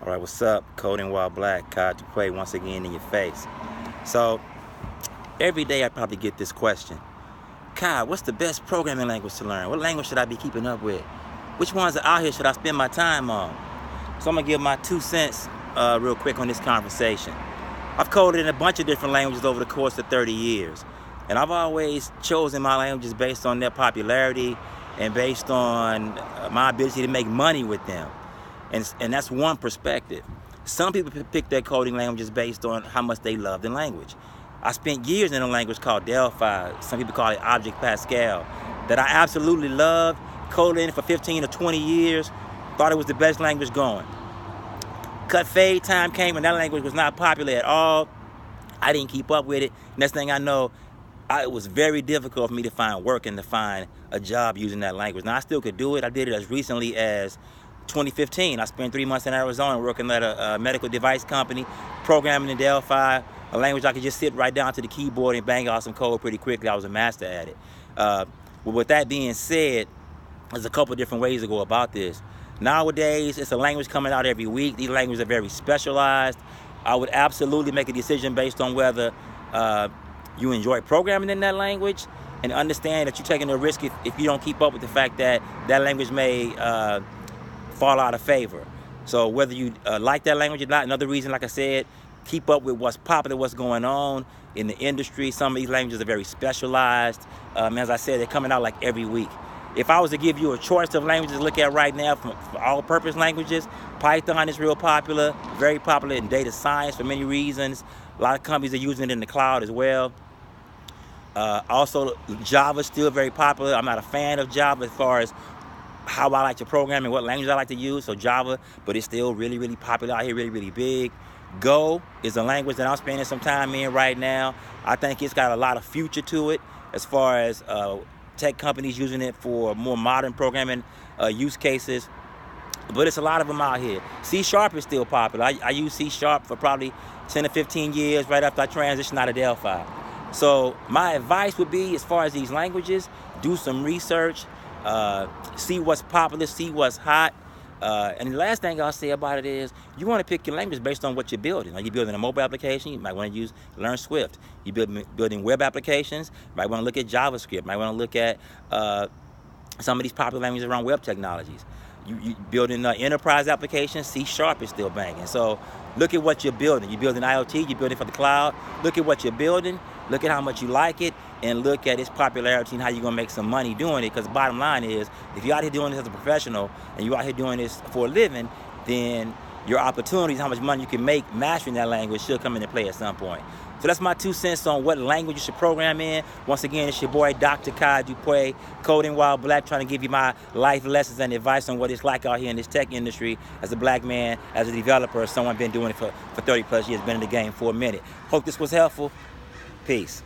Alright, what's up? Coding while black, Kai Dupree once again in your face. So, every day I probably get this question. Kai, what's the best programming language to learn? What language should I be keeping up with? Which ones are out here should I spend my time on? So I'm going to give my 2 cents real quick on this conversation. I've coded in a bunch of different languages over the course of 30 years. And I've always chosen my languages based on their popularity and based on my ability to make money with them. And that's one perspective. Some people pick their coding languages based on how much they love the language. I spent years in a language called Delphi, some people call it Object Pascal, that I absolutely loved, coded in it for 15 or 20 years, thought it was the best language going. Cut fade time came and that language was not popular at all. I didn't keep up with it. Next thing I know, it was very difficult for me to find work and to find a job using that language. Now I still could do it. I did it as recently as 2015. I spent 3 months in Arizona working at a medical device company, programming in Delphi, a language I could just sit right down to the keyboard and bang out some code pretty quickly. I was a master at it. Well, with that being said, there's a couple different ways to go about this. Nowadays, it's a language coming out every week. These languages are very specialized. I would absolutely make a decision based on whether you enjoy programming in that language and understand that you're taking a risk if you don't keep up with the fact that that language may fall out of favor. So whether you like that language or not, another reason, like I said, keep up with what's popular, what's going on in the industry. Some of these languages are very specialized. As I said, they're coming out like every week. If I was to give you a choice of languages to look at right now for all-purpose languages, Python is real popular, very popular in data science for many reasons. A lot of companies are using it in the cloud as well. Also, Java is still very popular. I'm not a fan of Java as far as how I like to program and what language I like to use, so Java, but it's still really, really popular out here, really, really big. Go is a language that I'm spending some time in right now. I think it's got a lot of future to it as far as tech companies using it for more modern programming use cases, but it's a lot of them out here. C# is still popular. I use C# for probably 10 to 15 years right after I transitioned out of Delphi. So my advice would be, as far as these languages, do some research, see what's popular, see what's hot. And the last thing I'll say about it is, you want to pick your language based on what you're building. Like, you're building a mobile application, you might want to learn Swift. You're building web applications, you might want to look at JavaScript, you might want to look at some of these popular languages around web technologies. You building enterprise applications, C# is still banging. So look at what you're building. You're building IoT, you're building for the cloud. Look at what you're building, look at how much you like it, and look at its popularity and how you're going to make some money doing it. Because the bottom line is, if you're out here doing this as a professional and you're out here doing this for a living, then your opportunities, how much money you can make mastering that language, should come into play at some point. So that's my 2 cents on what language you should program in. Once again, it's your boy, Dr. Kai Dupree, Coding While Black, trying to give you my life lessons and advice on what it's like out here in this tech industry as a black man, as a developer, someone been doing it for 30 plus years, been in the game for a minute. Hope this was helpful. Peace.